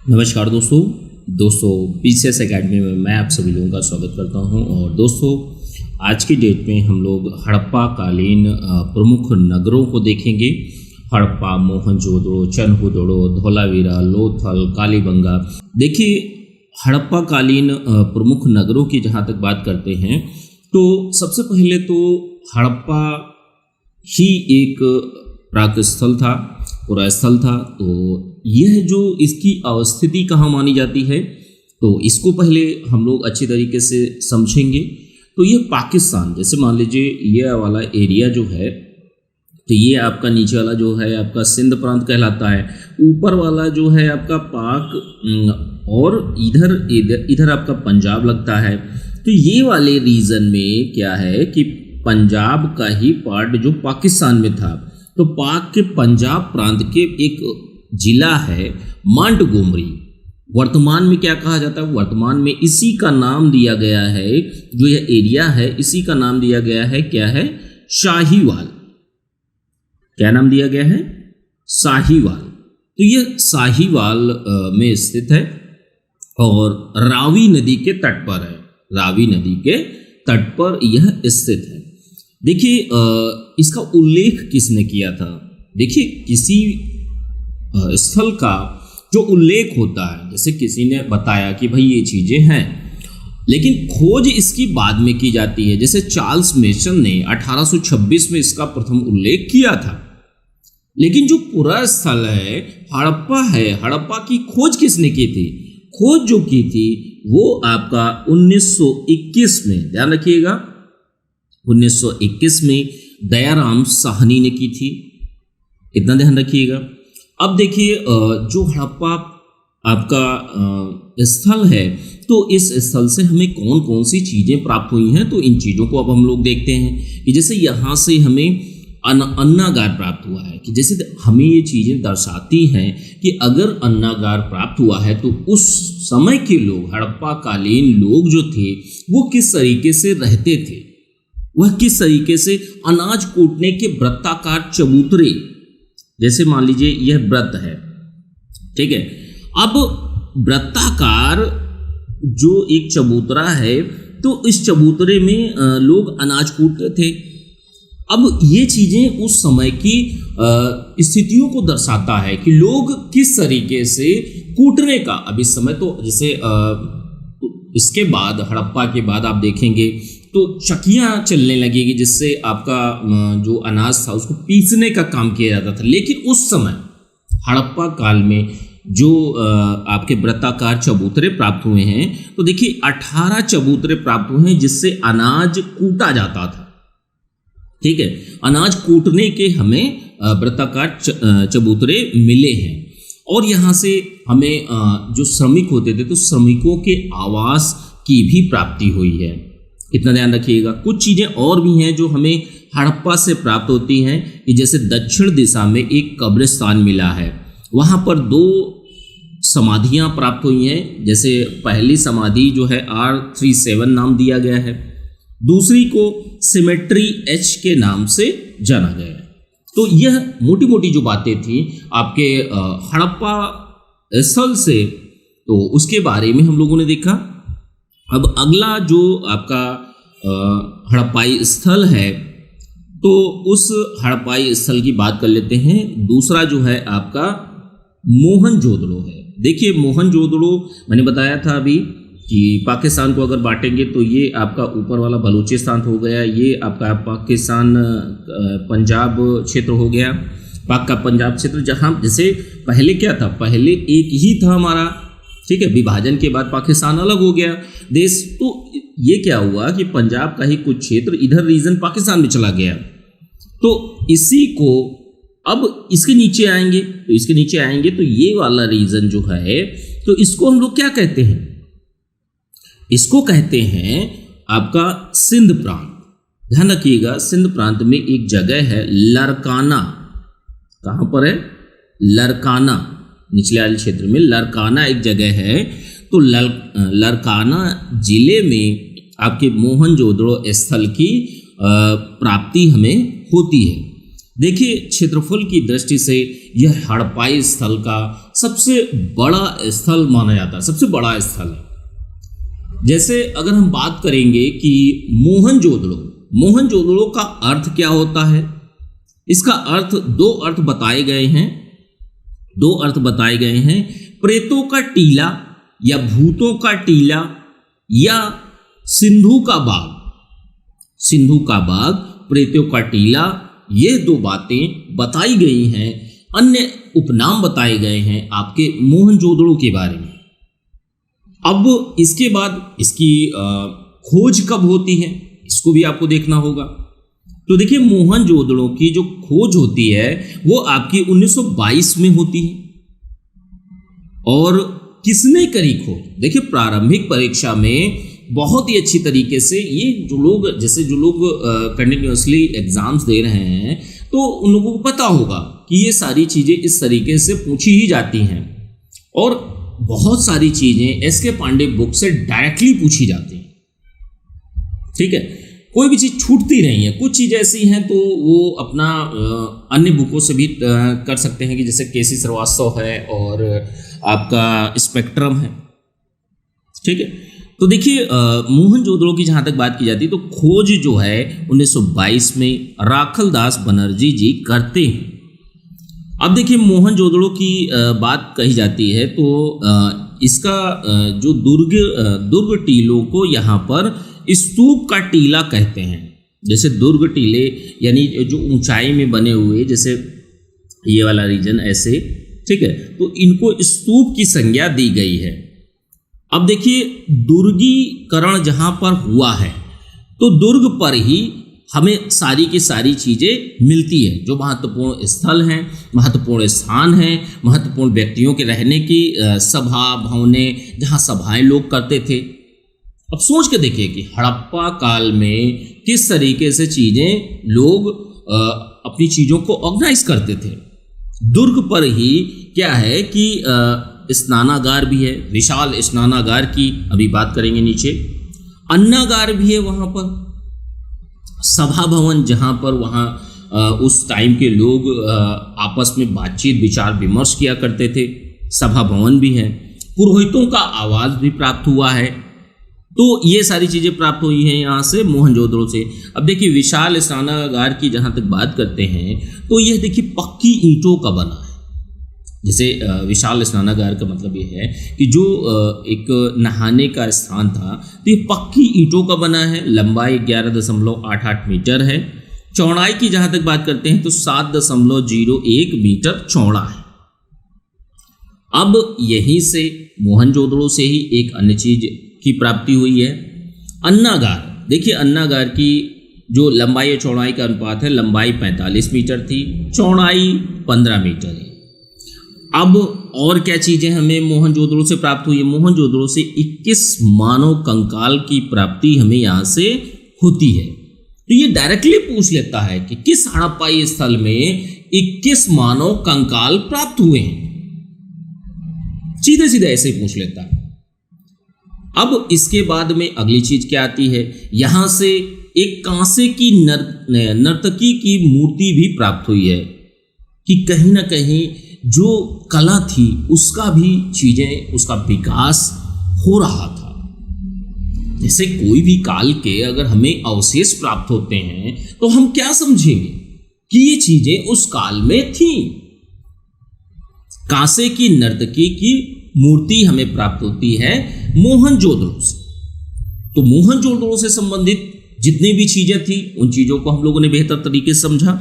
नमस्कार दोस्तों PCS academy में मैं आप सभी लोगों का स्वागत करता हूं। और दोस्तों आज की डेट में हम लोग हड़प्पा कालीन प्रमुख नगरों को देखेंगे। हड़प्पा, मोहनजोदड़ो, चनहुदड़ो, धोलावीरा, लोथल, कालीबंगा। देखिए, हड़प्पा कालीन प्रमुख नगरों की जहां तक बात करते हैं तो सबसे पहले तो हड़प्पा ही एक प्राक स्थल था, पूरा स्थल था। तो यह जो इसकी अवस्थिति कहाँ मानी जाती है तो इसको पहले हम लोग अच्छी तरीके से समझेंगे। तो ये पाकिस्तान, जैसे मान लीजिए ये वाला एरिया जो है, तो ये आपका नीचे वाला जो है आपका सिंध प्रांत कहलाता है, ऊपर वाला जो है आपका पाक, और इधर इधर इधर आपका पंजाब लगता है। तो ये वाले रीजन में क्या है कि पंजाब का ही पार्ट जो पाकिस्तान में था, तो पाक के पंजाब प्रांत के एक जिला है मोंटगोमरी। वर्तमान में क्या कहा जाता है, वर्तमान में इसी का नाम दिया गया है, जो यह एरिया है इसी का नाम दिया गया है, क्या है, शाहीवाल। क्या नाम दिया गया है, शाहीवाल। तो यह शाहीवाल में स्थित है और रावी नदी के तट पर है, रावी नदी के तट पर यह स्थित है। देखिए इसका उल्लेख किसने किया था। देखिए किसी स्थल का जो उल्लेख होता है, जैसे किसी ने बताया कि भाई ये चीज़ें हैं, लेकिन खोज इसकी बाद में की जाती है। जैसे चार्ल्स मेसन ने 1826 में इसका प्रथम उल्लेख किया था, लेकिन जो पूरा स्थल है हड़प्पा है, हड़प्पा की खोज किसने की थी, खोज जो की थी वो आपका 1921 में, ध्यान रखिएगा, 1921 में दयाराम साहनी ने की थी। इतना ध्यान रखिएगा। अब देखिए जो हड़प्पा आपका स्थल है, तो इस स्थल से हमें कौन कौन सी चीज़ें प्राप्त हुई हैं, तो इन चीज़ों को अब हम लोग देखते हैं कि जैसे यहाँ से हमें अन्नागार प्राप्त हुआ है, कि जैसे हमें ये चीज़ें दर्शाती हैं कि अगर अन्नागार प्राप्त हुआ है तो उस समय के लोग, हड़प्पा कालीन लोग जो थे वो किस तरीके से रहते थे, वह किस तरीके से अनाज कूटने के वृत्ताकार चबूतरे, जैसे मान लीजिए यह व्रत है, ठीक है। अब वृत्ताकार जो एक चबूतरा है, तो इस चबूतरे में लोग अनाज कूटते थे। अब ये चीज़ें उस समय की स्थितियों को दर्शाता है कि लोग किस तरीके से कूटने का, अब इस समय तो जैसे इसके बाद, हड़प्पा के बाद आप देखेंगे तो चक्कियाँ चलने लगेगी, जिससे आपका जो अनाज था उसको पीसने का काम किया जाता था। लेकिन उस समय हड़प्पा काल में जो आपके वृत्ताकार चबूतरे प्राप्त हुए हैं, तो देखिए 18 चबूतरे प्राप्त हुए हैं जिससे अनाज कूटा जाता था, ठीक है। अनाज कूटने के हमें वृत्ताकार चबूतरे मिले हैं। और यहाँ से हमें जो श्रमिक होते थे, तो श्रमिकों के आवास की भी प्राप्ति हुई है। इतना ध्यान रखिएगा। कुछ चीज़ें और भी हैं जो हमें हड़प्पा से प्राप्त होती हैं, कि जैसे दक्षिण दिशा में एक कब्रिस्तान मिला है, वहाँ पर 2 समाधियाँ प्राप्त हुई हैं। जैसे पहली समाधि जो है R37 नाम दिया गया है, दूसरी को सिमेट्री H के नाम से जाना गया है। तो यह मोटी मोटी जो बातें थी आपके हड़प्पा स्थल से, तो उसके बारे में हम लोगों ने देखा। अब अगला जो आपका हड़प्पाई स्थल है, तो उस हड़प्पाई स्थल की बात कर लेते हैं। दूसरा जो है आपका मोहनजोदड़ो है। देखिए मोहनजोदड़ो मैंने बताया था अभी कि पाकिस्तान को अगर बांटेंगे तो ये आपका ऊपर वाला बलूचिस्तान हो गया, ये आपका पाकिस्तान पंजाब क्षेत्र हो गया, पाक का पंजाब क्षेत्र। जहाँ जैसे पहले क्या था, पहले एक ही था हमारा, ठीक है, विभाजन के बाद पाकिस्तान अलग हो गया देश। तो ये क्या हुआ कि पंजाब का ही कुछ क्षेत्र इधर रीजन पाकिस्तान में चला गया। तो इसी को अब इसके नीचे आएंगे, तो इसके नीचे आएंगे तो ये वाला रीजन जो है, तो इसको हम लोग क्या कहते हैं, इसको कहते हैं आपका सिंध प्रांत। ध्यान रखिएगा, सिंध प्रांत में एक जगह है लरकाना। कहाँ पर है, लरकाना, निचले वाले क्षेत्र में लरकाना एक जगह है। तो लरकाना जिले में आपके मोहनजोदड़ो स्थल की प्राप्ति हमें होती है। देखिए क्षेत्रफल की दृष्टि से यह हड़प्पाई स्थल का सबसे बड़ा स्थल माना जाता है, सबसे बड़ा स्थल है। जैसे अगर हम बात करेंगे कि मोहनजोदड़ो, मोहनजोदड़ो का अर्थ क्या होता है, इसका अर्थ दो अर्थ बताए गए हैं, दो अर्थ बताए गए हैं। प्रेतों का टीला या भूतों का टीला या सिंधु का बाग, सिंधु का बाग, प्रेतों का टीला, ये दो बातें बताई गई हैं। अन्य उपनाम बताए गए हैं आपके मोहनजोदड़ो के बारे में। अब इसके बाद इसकी खोज कब होती है, इसको भी आपको देखना होगा। तो देखिए मोहनजोदड़ो की जो खोज होती है वो आपकी 1922 में होती है। और किसने करी खोज? देखिए प्रारंभिक परीक्षा में बहुत ही अच्छी तरीके से ये जो लोग कंटिन्यूअसली एग्जाम्स दे रहे हैं तो उन लोगों को पता होगा कि ये सारी चीज़ें इस तरीके से पूछी ही जाती हैं। और बहुत सारी चीज़ें एस के पांडे बुक से डायरेक्टली पूछी जाती हैं। ठीक है, कोई भी चीज़ छूटती नहीं है। कुछ चीज़ ऐसी हैं तो वो अपना अन्य बुकों से भी कर सकते हैं कि जैसे केसी श्रीवास्तव है और आपका स्पेक्ट्रम है। ठीक है, तो देखिए मोहनजोदड़ो की जहाँ तक बात की जाती है तो खोज जो है 1922 में राखलदास बनर्जी जी करते हैं। अब देखिए मोहनजोदड़ो की बात कही जाती है तो इसका जो दुर्ग टीलों को यहाँ पर स्तूप का टीला कहते हैं। जैसे दुर्ग टीले यानी जो ऊंचाई में बने हुए, जैसे ये वाला रीजन ऐसे, ठीक है, तो इनको स्तूप की संज्ञा दी गई है। अब देखिए दुर्गीकरण जहाँ पर हुआ है तो दुर्ग पर ही हमें सारी की सारी चीज़ें मिलती है। जो महत्वपूर्ण स्थल हैं, महत्वपूर्ण स्थान हैं, महत्वपूर्ण व्यक्तियों के रहने की सभा भवनें, जहाँ सभाएं लोग करते थे। अब सोच के देखिए कि हड़प्पा काल में किस तरीके से चीज़ें लोग अपनी चीज़ों को ऑर्गेनाइज करते थे। दुर्ग पर ही क्या है कि स्नानागार भी है, विशाल स्नानागार की अभी बात करेंगे नीचे। अन्नागार भी है वहाँ पर, सभा भवन जहाँ पर वहाँ उस टाइम के लोग आपस में बातचीत विचार विमर्श किया करते थे, सभा भवन भी है। पुरोहितों का आवास भी प्राप्त हुआ है। तो ये सारी चीज़ें प्राप्त हुई हैं यहाँ से मोहनजोदड़ो से। अब देखिए विशाल स्नानागार की जहाँ तक बात करते हैं तो यह देखिए पक्की ईंटों का बना है। जैसे विशाल स्नानागार का मतलब ये है कि जो एक नहाने का स्थान था तो ये पक्की ईंटों का बना है। लंबाई 11.88 मीटर है। चौड़ाई की जहाँ तक बात करते हैं तो 7.01 मीटर चौड़ा है। अब यहीं से मोहनजोदड़ो से ही एक अन्य चीज की प्राप्ति हुई है, अन्नागार। देखिए अन्नागार की जो लंबाई और चौड़ाई का अनुपात है, लंबाई 45 मीटर थी, चौड़ाई 15 मीटर है। अब और क्या चीज़ें हमें मोहनजोदड़ो से प्राप्त हुई है? मोहनजोदड़ो से 21 मानव कंकाल की प्राप्ति हमें यहाँ से होती है। तो ये डायरेक्टली पूछ लेता है कि किस हड़प्पाई स्थल में 21 मानव कंकाल प्राप्त हुए हैं, सीधे सीधे ऐसे ही पूछ लेता है। अब इसके बाद में अगली चीज क्या आती है, यहां से एक कांसे की नर्तकी की मूर्ति भी प्राप्त हुई है कि कहीं ना कहीं जो कला थी उसका भी चीजें, उसका विकास हो रहा था। जैसे कोई भी काल के अगर हमें अवशेष प्राप्त होते हैं तो हम क्या समझेंगे कि ये चीजें उस काल में थी। कांसे की नर्तकी की मूर्ति हमें प्राप्त होती है मोहनजोदड़ो से। तो मोहनजोदड़ो से संबंधित जितनी भी चीजें थी उन चीजों को हम लोगों ने बेहतर तरीके से समझा।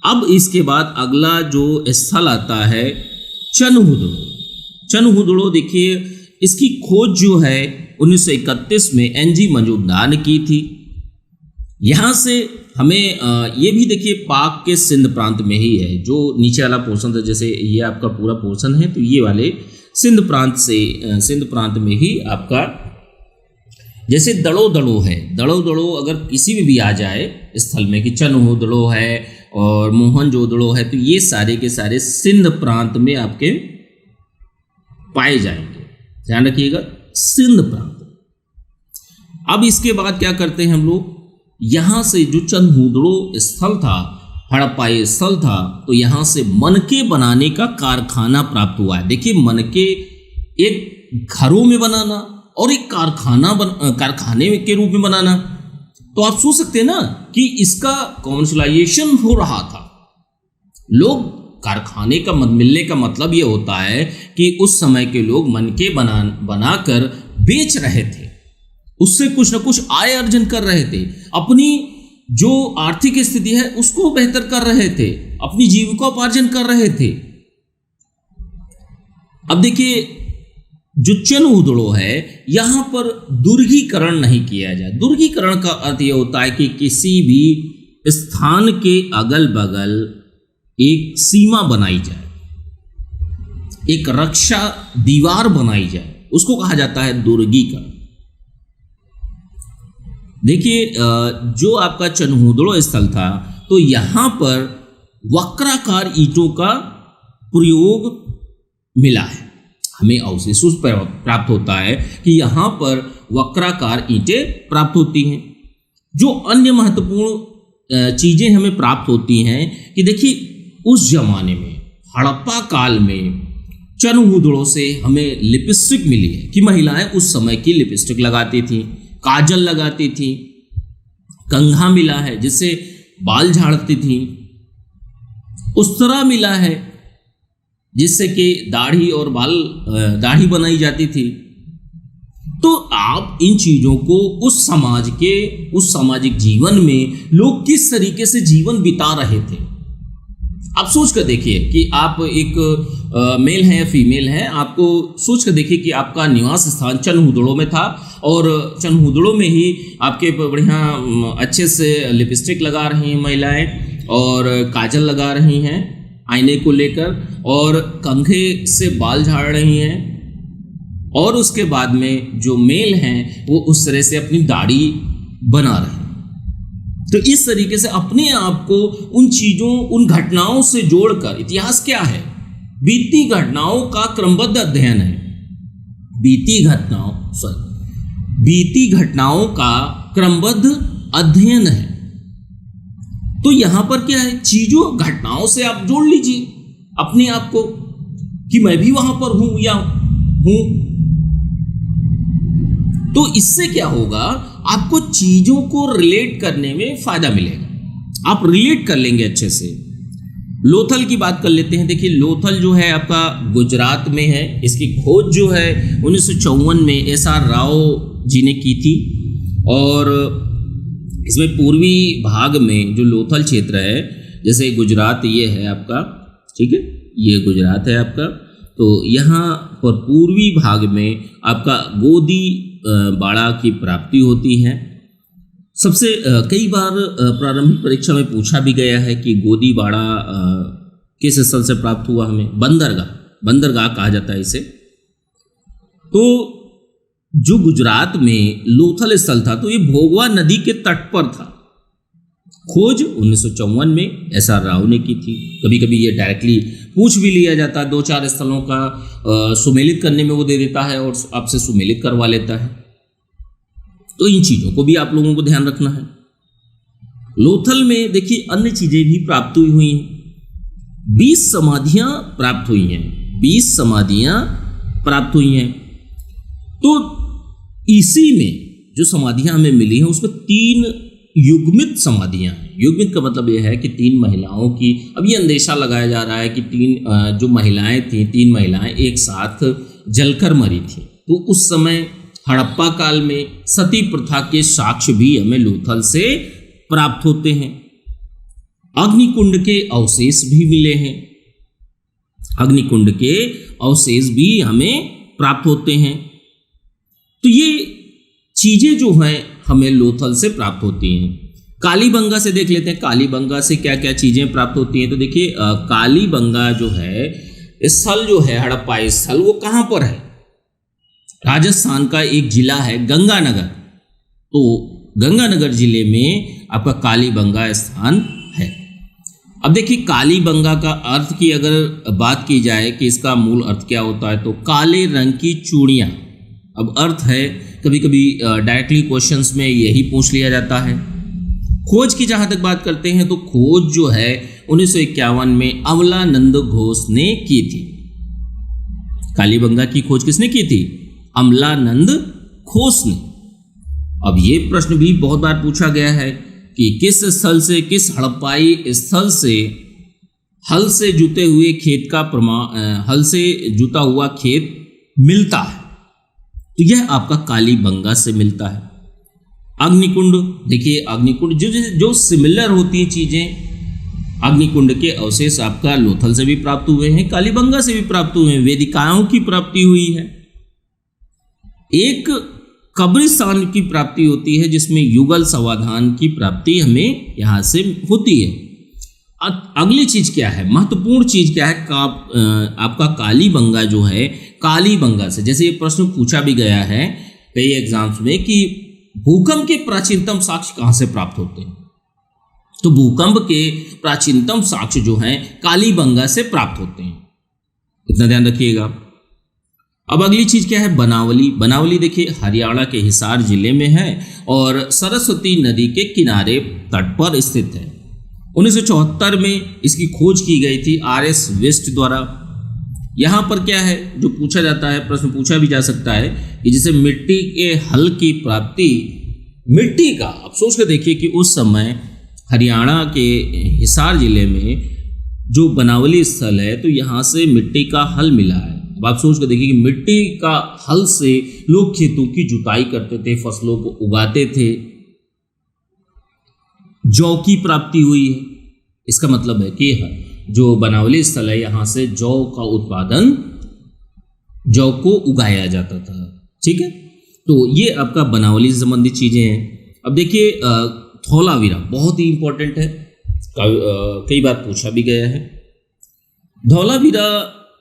अब इसके बाद अगला जो स्थल आता है चनहुदड़ो। चनहुदड़ो देखिए इसकी खोज जो है 1931 में एनजी मजूमदार ने की थी। यहाँ से हमें ये भी देखिए पाक के सिंध प्रांत में ही है, जो नीचे वाला पोर्शन था। जैसे ये आपका पूरा पोर्शन है तो ये वाले सिंध प्रांत में ही आपका जैसे दड़ो है। दड़ो अगर किसी में भी आ जाए स्थल में कि चनहुदड़ो है और मोहनजोदड़ो है तो ये सारे के सारे सिंध प्रांत में आपके पाए जाएंगे। ध्यान रखिएगा, सिंध प्रांत। अब इसके बाद क्या करते हैं हम लोग, यहाँ से जो चनहुदड़ो स्थल था हड़प्पाई स्थल था तो यहाँ से मनके बनाने का कारखाना प्राप्त हुआ है। देखिए, मनके एक घरों में बनाना और एक कारखाने के रूप में बनाना, तो आप सोच सकते हैं ना कि इसका कॉमर्शलाइजेशन हो रहा था। लोग कारखाने का मिलने का मतलब ये होता है कि उस समय के लोग मनके बनाकर बेच रहे थे, उससे कुछ ना कुछ आय अर्जन कर रहे थे, अपनी जो आर्थिक स्थिति है उसको बेहतर कर रहे थे, अपनी जीविकोपार्जन कर रहे थे। अब देखिए, जो चनहुदड़ो है यहां पर दुर्गीकरण नहीं किया जाए। दुर्गीकरण का अर्थ यह होता है कि किसी भी स्थान के अगल बगल एक सीमा बनाई जाए, एक रक्षा दीवार बनाई जाए, उसको कहा जाता है दुर्गीकरण। देखिए, जो आपका चनहुदड़ो स्थल था तो यहां पर वक्राकार ईंटों का प्रयोग मिला है। हमें अवशेषों प्राप्त होता है कि यहाँ पर वक्राकार ईंटें प्राप्त होती हैं। जो अन्य महत्वपूर्ण चीज़ें हमें प्राप्त होती हैं कि देखिए, उस जमाने में हड़प्पा काल में चनहुदड़ो से हमें लिपस्टिक मिली है कि महिलाएं उस समय की लिपस्टिक लगाती थीं, काजल लगाती थीं, कंघा मिला है जिससे बाल झाड़ती थीं, उस्तरा मिला है जिससे कि दाढ़ी बनाई जाती थी। तो आप इन चीज़ों को उस सामाजिक जीवन में लोग किस तरीके से जीवन बिता रहे थे, आप सोच कर देखिए कि आप एक मेल हैं या फीमेल हैं, आपको सोच कर देखिए कि आपका निवास स्थान चनहुदड़ो में था और चनहुदड़ो में ही आपके बढ़िया अच्छे से लिपस्टिक लगा रही हैं महिलाएं और काजल लगा रही हैं आईने को लेकर, और कंघे से बाल झाड़ रही हैं, और उसके बाद में जो मेल हैं वो उस तरह से अपनी दाढ़ी बना रहे हैं। तो इस तरीके से अपने आप को उन चीज़ों, उन घटनाओं से जोड़कर, इतिहास क्या है? बीती घटनाओं का क्रमबद्ध अध्ययन है। बीती घटनाओं का क्रमबद्ध अध्ययन है। तो यहां पर क्या है, चीजों घटनाओं से आप जोड़ लीजिए अपने आप को कि मैं भी वहां पर हूं या हूं। तो इससे क्या होगा, आपको चीजों को रिलेट करने में फायदा मिलेगा, आप रिलेट कर लेंगे अच्छे से। लोथल की बात कर लेते हैं। देखिए, लोथल जो है आपका गुजरात में है। इसकी खोज जो है 1954 में SR राव जी ने की थी, और इसमें पूर्वी भाग में जो लोथल क्षेत्र है, जैसे गुजरात ये है आपका, ठीक है, ये गुजरात है आपका, तो यहाँ पर पूर्वी भाग में आपका गोदी बाड़ा की प्राप्ति होती है। सबसे कई बार प्रारंभिक परीक्षा में पूछा भी गया है कि गोदी बाड़ा किस स्थल से प्राप्त हुआ हमें? बंदरगाह कहा जाता है इसे। तो जो गुजरात में लोथल स्थल था तो ये भोगवा नदी के तट पर था। खोज 1954 में SR राव ने की थी। कभी कभी ये डायरेक्टली पूछ भी लिया जाता है, 2-4 स्थलों का सुमेलित करने में वो दे देता है और आपसे सुमेलित करवा लेता है। तो इन चीज़ों को भी आप लोगों को ध्यान रखना है। लोथल में देखिए अन्य चीज़ें भी प्राप्त हुई हैं। 20 समाधियाँ प्राप्त हुई हैं, 20 समाधियाँ प्राप्त हुई हैं। तो इसी में जो समाधियाँ हमें मिली हैं उसमें 3 युग्मित समाधियाँ हैं। युग्मित का मतलब यह है कि 3 महिलाओं की, अब ये अंदेशा लगाया जा रहा है कि 3 जो महिलाएं थीं, 3 महिलाएं एक साथ जलकर मरी थी। तो उस समय हड़प्पा काल में सती प्रथा के साक्ष्य भी हमें लोथल से प्राप्त होते हैं। अग्निकुंड के अवशेष भी मिले हैं, अग्निकुंड के अवशेष भी हमें प्राप्त होते हैं। तो ये चीजें जो हैं हमें लोथल से प्राप्त होती हैं। कालीबंगा से देख लेते हैं, कालीबंगा से क्या क्या चीजें प्राप्त होती हैं। तो देखिए, कालीबंगा जो है स्थल जो है, हड़प्पा स्थल, वो कहाँ पर है? राजस्थान का एक जिला है गंगानगर। तो गंगानगर जिले में आपका कालीबंगा स्थान है। अब देखिए, कालीबंगा का अर्थ की अगर बात की जाए कि इसका मूल अर्थ क्या होता है, तो काले रंग की चूड़ियाँ। अब अर्थ है, कभी कभी डायरेक्टली क्वेश्चंस में यही पूछ लिया जाता है। खोज की जहां तक बात करते हैं तो खोज जो है 1951 में अमलानंद घोष ने की थी। कालीबंगा की खोज किसने की थी? अमलानंद घोष ने। अब ये प्रश्न भी बहुत बार पूछा गया है कि किस स्थल से, किस हड़प्पाई स्थल से हल से जुते हुए खेत का हल से जुता हुआ खेत मिलता है? तो यह आपका कालीबंगा से मिलता है। अग्निकुंड, देखिए अग्निकुंड जो सिमिलर होती हैं चीजें, अग्निकुंड के अवशेष आपका लोथल से भी प्राप्त हुए हैं, कालीबंगा से भी प्राप्त हुए हैं, वेदिकाओं की प्राप्ति हुई है। एक कब्रिस्तान की प्राप्ति होती है जिसमें युगल समाधान की प्राप्ति हमें यहां से होती है। अगली चीज क्या है, महत्वपूर्ण चीज क्या है? आपका कालीबंगा जो है, कालीबंगा से, जैसे ये प्रश्न पूछा भी गया है कई एग्जाम्स में कि भूकंप के प्राचीनतम साक्ष्य कहां से प्राप्त होते हैं? तो भूकंप के प्राचीनतम साक्ष्य जो हैं कालीबंगा से प्राप्त होते हैं, इतना ध्यान रखिएगा। अब अगली चीज क्या है? बनावली। बनावली देखिए हरियाणा के हिसार जिले में है और सरस्वती नदी के किनारे तट पर स्थित है। 1974 में इसकी खोज की गई थी RS वेस्ट द्वारा। यहाँ पर क्या है जो पूछा जाता है, प्रश्न पूछा भी जा सकता है कि जैसे मिट्टी के हल की प्राप्ति, मिट्टी का, आप सोच कर देखिए कि उस समय हरियाणा के हिसार जिले में जो बनावली स्थल है तो यहाँ से मिट्टी का हल मिला है। अब आप सोच कर देखिए कि मिट्टी का हल से लोग खेतों की जुताई करते थे, फसलों को उगाते थे, जौ की प्राप्ति हुई है। इसका मतलब है कि जो बनावली स्थल है यहाँ से जौ का उत्पादन, जौ को उगाया जाता था। ठीक है, तो ये आपका बनावली से संबंधित चीजें हैं। अब देखिए धौलावीरा बहुत ही इंपॉर्टेंट है, कई बार पूछा भी गया है। धौलावीरा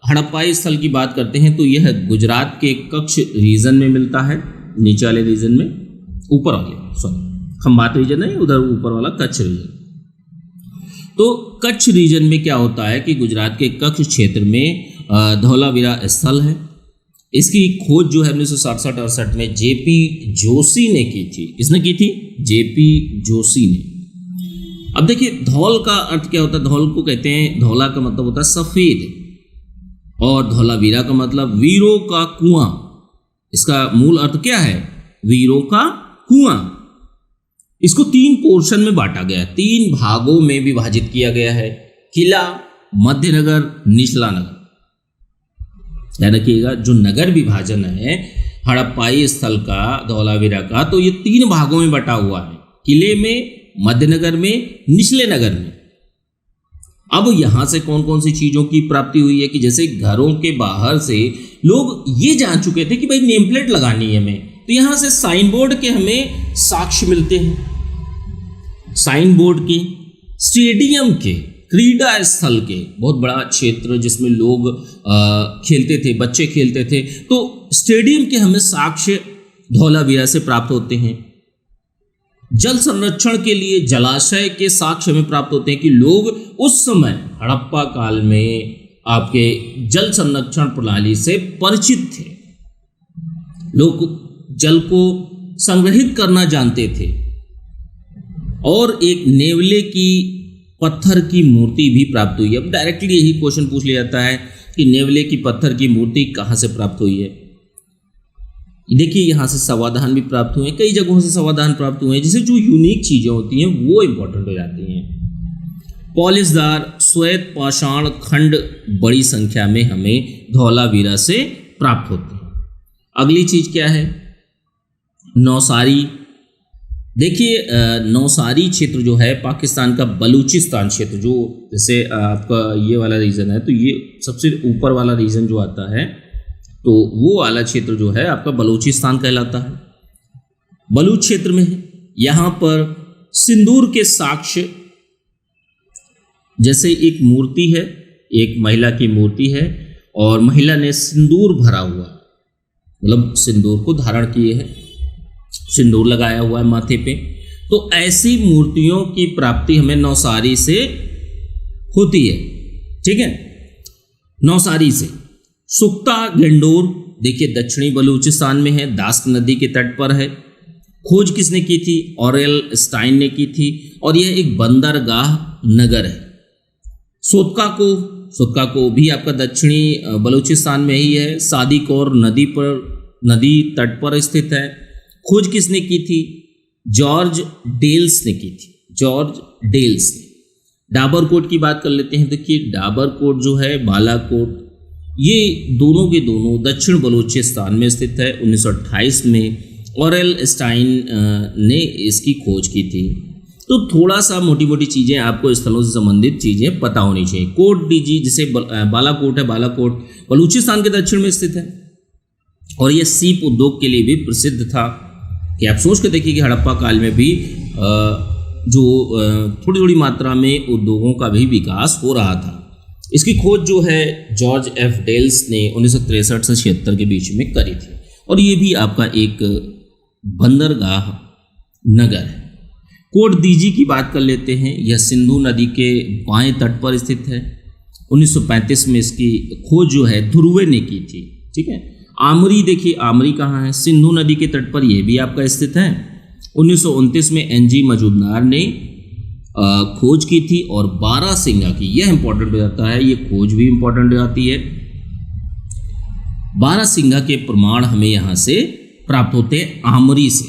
हड़प्पाई स्थल की बात करते हैं तो यह गुजरात के कच्छ रीजन में मिलता है, नीचे वाले रीजन में, ऊपर वाले खंबात रीजन नहीं, उधर ऊपर वाला कच्छ रीजन। तो कच्छ रीजन में क्या होता है कि गुजरात के कच्छ क्षेत्र में धौलावीरा स्थल है। इसकी खोज जो है 1967-68 में JP जोशी ने की थी। किसने की थी? JP जोशी ने। अब देखिए धौल का अर्थ क्या होता है? धौल को कहते हैं, धौला का मतलब होता है सफेद और धौलावीरा का मतलब वीरों का कुआं। इसका मूल अर्थ क्या है? वीरों का कुआं। इसको 3 पोर्शन में बांटा गया है, 3 भागों में विभाजित किया गया है, किला, मध्यनगर, निचला नगर। ध्यान रखिएगा जो नगर विभाजन है हड़प्पाई स्थल का, धौलावीरा का, तो ये 3 भागों में बटा हुआ है, किले में, मध्यनगर में, निचले नगर में। अब यहां से कौन कौन सी चीजों की प्राप्ति हुई है कि जैसे घरों के बाहर से लोग ये जान चुके थे कि भाई नेम प्लेट लगानी है हमें, तो यहां से साइन बोर्ड के हमें साक्ष्य मिलते हैं, साइन बोर्ड के, स्टेडियम के, क्रीडा स्थल के, बहुत बड़ा क्षेत्र जिसमें लोग खेलते थे, बच्चे खेलते थे, तो स्टेडियम के हमें साक्ष्य धौलावीरा से प्राप्त होते हैं। जल संरक्षण के लिए जलाशय के साक्ष्य हमें प्राप्त होते हैं कि लोग उस समय हड़प्पा काल में आपके जल संरक्षण प्रणाली से परिचित थे, लोग जल को संग्रहित करना जानते थे। और एक नेवले की पत्थर की मूर्ति भी प्राप्त हुई है। अब डायरेक्टली यही क्वेश्चन पूछ लिया जाता है कि नेवले की पत्थर की मूर्ति कहाँ से प्राप्त हुई है। देखिए यहाँ से समाधान भी प्राप्त हुए हैं, कई जगहों से समाधान प्राप्त हुए हैं, जिससे जो यूनिक चीजें होती हैं वो इंपॉर्टेंट हो जाती हैं। पॉलिशदार श्वेत पाषाण खंड बड़ी संख्या में हमें धौलावीरा से प्राप्त होते हैं। अगली चीज क्या है? नौसारी। देखिए नौसारी क्षेत्र जो है पाकिस्तान का बलूचिस्तान क्षेत्र, जो जैसे आपका ये वाला रीजन है, तो ये सबसे ऊपर वाला रीजन जो आता है तो वो वाला क्षेत्र जो है आपका बलूचिस्तान कहलाता है, बलूच क्षेत्र में है। यहाँ पर सिंदूर के साक्ष्य, जैसे एक मूर्ति है, एक महिला की मूर्ति है और महिला ने सिंदूर भरा हुआ, मतलब सिंदूर को धारण किए है, सिंदूर लगाया हुआ है माथे पे, तो ऐसी मूर्तियों की प्राप्ति हमें नौसारी से होती है। ठीक है, नौसारी से। सुक्ता गेंडोर देखिए दक्षिणी बलूचिस्तान में है, दास्क नदी के तट पर है। खोज किसने की थी? ऑरेल स्टाइन ने की थी और यह एक बंदरगाह नगर है। सोतका को भी आपका दक्षिणी बलूचिस्तान में ही है, सादिकोर नदी तट पर स्थित है। खोज किसने की थी? जॉर्ज डेल्स ने की थी, जॉर्ज डेल्स ने। डाबरकोट की बात कर लेते हैं। देखिए डाबरकोट जो है, बालाकोट, ये दोनों के दोनों दक्षिण बलूचिस्तान में स्थित है। 1928 में ऑरेल स्टाइन ने इसकी खोज की थी। तो थोड़ा सा मोटी मोटी चीज़ें आपको स्थलों से संबंधित चीज़ें पता होनी चाहिए। कोट डीजी जिसे बालाकोट है, बालाकोट बलूचिस्तान के दक्षिण में स्थित है और यह सीप उद्योग के लिए भी प्रसिद्ध था। कि आप सोच के देखिए कि हड़प्पा काल में भी जो थोड़ी थोड़ी मात्रा में उद्योगों का भी विकास हो रहा था। इसकी खोज जो है जॉर्ज एफ डेल्स ने 1963 से 76 के बीच में करी थी और ये भी आपका एक बंदरगाह नगर है। कोट दीजी की बात कर लेते हैं। यह सिंधु नदी के बाएं तट पर स्थित है। 1935 में इसकी खोज जो है ध्रुवे ने की थी। ठीक है। आमरी, देखिए आमरी कहाँ है? सिंधु नदी के तट पर यह भी आपका स्थित है। 1929 में एनजी मजूमदार ने खोज की थी और बारासिंगा की, यह इंपॉर्टेंट हो जाता है, ये खोज भी इंपॉर्टेंट हो जाती है। बारासिंगा के प्रमाण हमें यहाँ से प्राप्त होते हैं आमरी से।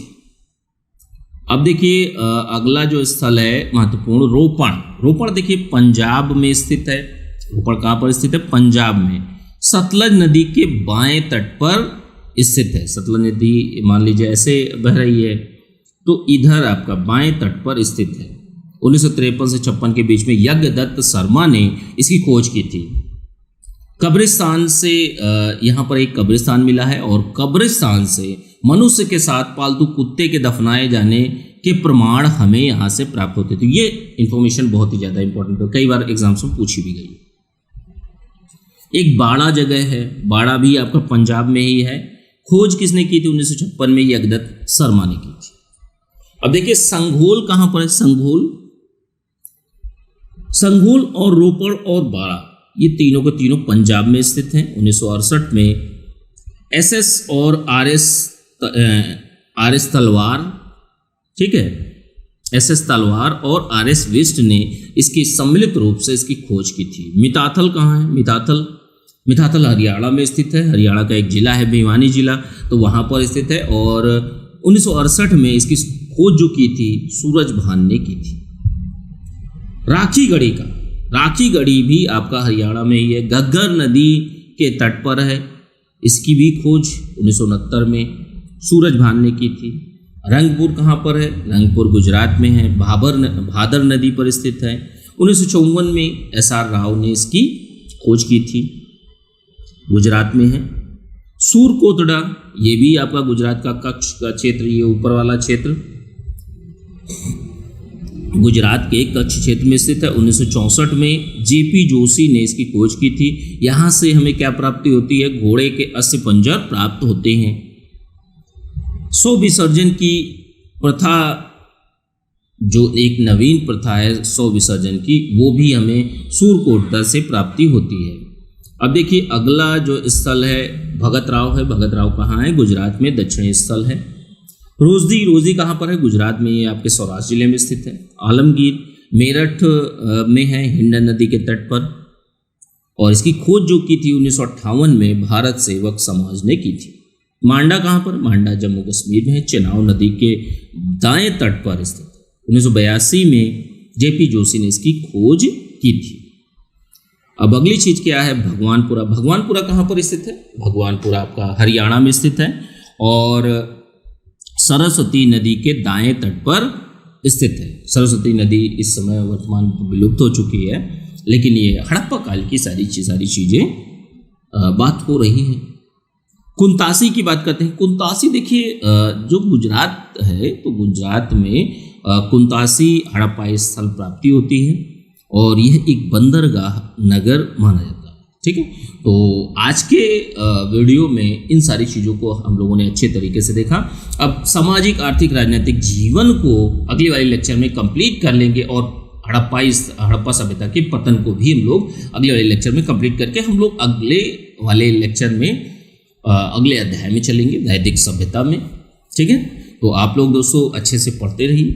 अब देखिए अगला जो स्थल है महत्वपूर्ण, रोपण देखिए पंजाब में स्थित है। रोपण कहाँ पर स्थित है? पंजाब में सतलज नदी के बाएं तट पर स्थित है। सतलज नदी मान लीजिए ऐसे बह रही है तो इधर आपका बाएं तट पर स्थित है। 1953 से 56 के बीच में यज्ञदत्त शर्मा ने इसकी खोज की थी। कब्रिस्तान से यहाँ पर एक कब्रिस्तान मिला है और कब्रिस्तान से मनुष्य के साथ पालतू कुत्ते के दफनाए जाने के प्रमाण हमें यहाँ से प्राप्त होते थे। ये इंफॉर्मेशन बहुत ही ज़्यादा इंपॉर्टेंट है, कई बार एग्जाम्स में पूछी भी गई। एक बाड़ा जगह है, बाड़ा भी आपका पंजाब में ही है। खोज किसने की थी? 1956 में यज्ञदत्त शर्मा ने की थी। अब देखिए संघोल कहाँ पर है? संघोल और रोपड़ और बाड़ा, ये तीनों के तीनों पंजाब में स्थित हैं। 1968 में एसएस और आरएस तलवार, ठीक है, एसएस तलवार और आरएस विस्ट ने इसकी सम्मिलित रूप से इसकी खोज की थी। मिताथल कहाँ है? मिताथल हरियाणा में स्थित है। हरियाणा का एक जिला है भिवानी जिला, तो वहाँ पर स्थित है। और 1968 में इसकी खोज जो की थी सूरजभान ने की थी। राखी गढ़ी भी आपका हरियाणा में ही है, घग्गर नदी के तट पर है। इसकी भी खोज 1969 में सूरजभान ने की थी। रंगपुर कहाँ पर है? रंगपुर गुजरात में है, भादर नदी पर स्थित है। 1954 में एसआर राव ने इसकी खोज की थी, गुजरात में है। सूरकोटड़ा, ये भी आपका गुजरात का कच्छ का क्षेत्र, ये ऊपर वाला क्षेत्र गुजरात के कच्छ क्षेत्र में स्थित है। 1964 में जेपी जोशी ने इसकी खोज की थी। यहाँ से हमें क्या प्राप्ति होती है? घोड़े के अस्थिपंजर प्राप्त होते हैं। शव विसर्जन की प्रथा, जो एक नवीन प्रथा है शव विसर्जन की, वो भी हमें सूरकोटड़ा से प्राप्ति होती है। अब देखिए अगला जो स्थल है भगत राव है। भगत राव कहाँ है? गुजरात में दक्षिणी स्थल है। रोजदी कहाँ पर है? गुजरात में, ये आपके सौराष्ट्र जिले में स्थित है। आलमगीर मेरठ में है, हिंड नदी के तट पर। और इसकी खोज जो की थी 1958 में भारत सेवक समाज ने की थी। मांडा कहाँ पर? मांडा जम्मू कश्मीर में है, चेनाब नदी के दाएं तट पर स्थित। 1982 में जेपी जोशी ने इसकी खोज की थी। अब अगली चीज क्या है? भगवानपुरा कहाँ पर स्थित है? भगवानपुरा आपका हरियाणा में स्थित है और सरस्वती नदी के दाएं तट पर स्थित है। सरस्वती नदी इस समय वर्तमान विलुप्त हो चुकी है, लेकिन ये हड़प्पा काल की सारी चीज़ें बात हो रही है। कुंतासी की बात करते हैं। कुंतासी देखिए जो गुजरात है, तो गुजरात में कुंतासी हड़प्पा स्थल प्राप्ति होती है और यह एक बंदरगाह नगर माना जाता है। ठीक है, तो आज के वीडियो में इन सारी चीज़ों को हम लोगों ने अच्छे तरीके से देखा। अब सामाजिक आर्थिक राजनीतिक जीवन को अगले वाले लेक्चर में कंप्लीट कर लेंगे और हड़प्पा सभ्यता के पतन को भी हम लोग अगले वाले लेक्चर में कंप्लीट करके हम लोग अगले वाले लेक्चर में अगले अध्याय में चलेंगे, वैदिक सभ्यता में। ठीक है, तो आप लोग दोस्तों अच्छे से पढ़ते रहिए।